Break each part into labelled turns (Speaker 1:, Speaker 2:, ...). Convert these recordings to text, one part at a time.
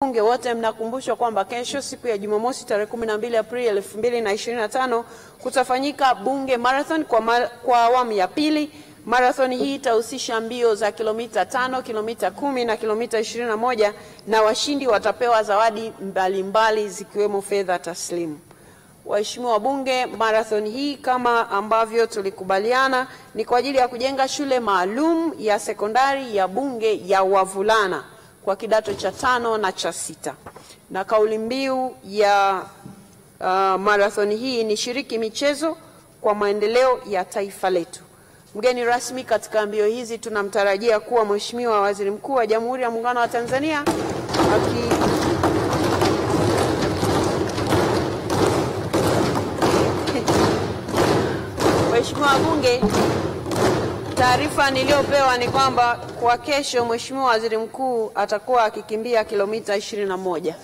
Speaker 1: Bunge wote mnakumbushwa kwamba kesho siku ya Jumamosi tarehe 12 Aprili 2025 kutafanyika Bunge Marathon kwa awamu ya pili. Marathon hii itahusisha mbio za kilomita 5, kilomita 10 na kilomita 21 na washindi watapewa zawadi mbalimbali zikiwemo fedha taslimu. Waheshimiwa wabunge, marathon hii kama ambavyo tulikubaliana ni kwa ajili ya kujenga shule maalum ya sekondari ya bunge ya wavulana kwa kidato cha 5 na cha 6. Na kauli mbiu ya marathon hii ni shiriki michezo kwa maendeleo ya taifa letu. Mgeni rasmi katika mbio hizi tunamtarajia kuwa Mheshimiwa Waziri Mkuu wa Jamhuri ya Muungano wa Tanzania Mheshimiwa wabunge, taarifa niliyopewa ni kwamba kwa kesho Mheshimiwa Waziri Mkuu atakuwa akikimbia kilomita 21.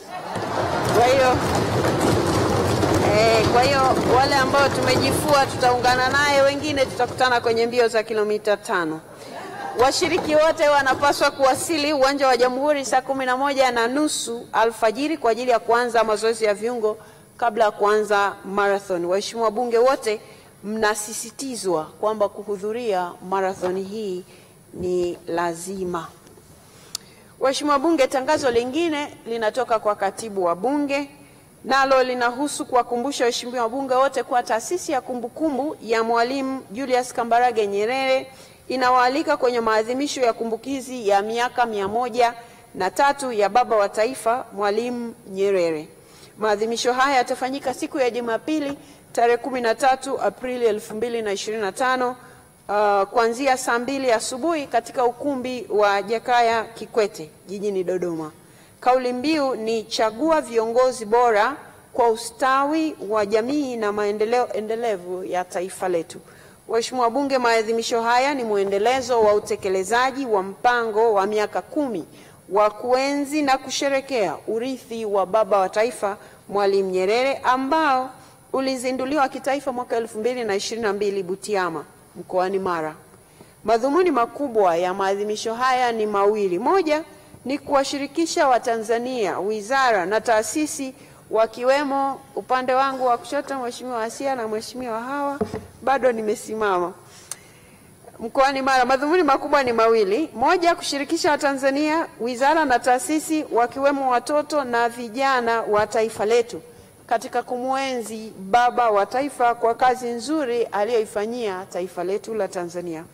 Speaker 1: Kwa hiyo wale ambao tumejifua tutaungana naye, wengine tutakutana kwenye mbio za kilomita 5. Washiriki wote wanapaswa kuwasili uwanja wa Jamhuri saa 11:30 alfajiri kwa ajili ya kuanza mazoezi ya viungo kabla ya kuanza marathon. Waheshimiwa wabunge wote mnasisitizwa kwamba kuhudhuria marathon hii ni lazima. Waheshimiwa wabunge, tangazo lingine linatoka kwa katibu wa bunge, nalo linahusu kuwakumbusha waheshimiwa wabunge wote kuwa taasisi ya kumbukumbu ya Mwalimu Julius Kambarage Nyerere inawaalika kwenye maadhimisho ya kumbukizi ya miaka 103 ya baba wa taifa Mwalimu Nyerere. Maadhimisho haya yatafanyika siku ya Jumapili tarehe 13 Aprili 2025 kuanzia saa 2 asubuhi katika ukumbi wa Jakaya Kikwete jijini Dodoma. Kauli mbiu ni chagua viongozi bora kwa ustawi wa jamii na maendeleo endelevu ya taifa letu. Waheshimiwa wabunge, maadhimisho haya ni muendelezo wa utekelezaji wa mpango wa miaka 10 wa kuenzi na kusherekea urithi wa baba wa taifa Mwalimu Nyerere ambao ulizinduliwa kitaifa mwaka 2022 Butiama mkoani Mara. Madhumuni makubwa ya maadhimisho haya ni mawili. Moja ni kuwashirikisha Watanzania, wizara na taasisi wakiwemo upande wangu wa kushoto Mheshimiwa Asia na Mheshimiwa Hawa, bado nimesimama, mkoani Mara. Madhumuni makubwa ni mawili. Moja, kushirikisha Watanzania, wizara na taasisi wakiwemo watoto na vijana wa taifa letu katika kumuenzi baba wa taifa kwa kazi nzuri aliyoifanyia taifa letu la Tanzania.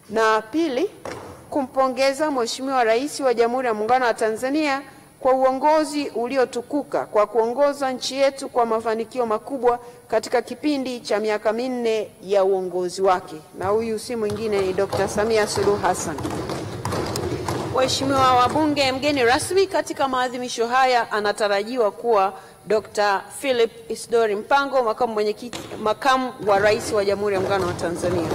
Speaker 1: Na pili, kumpongeza Mheshimiwa Rais wa Jamhuri ya Muungano wa Tanzania kwa uongozi uliotukuka kwa kuongoza nchi yetu kwa mafanikio makubwa katika kipindi cha miaka 4 ya uongozi wake. Na huyu si mwingine ni Dr. Samia Suluhu Hassan. Waheshimiwa wabunge, mgeni rasmi katika maadhimisho haya anatarajiwa kuwa Dr. Philip Isdori Mpango, makamu wa Rais wa Jamhuri ya Muungano wa Tanzania.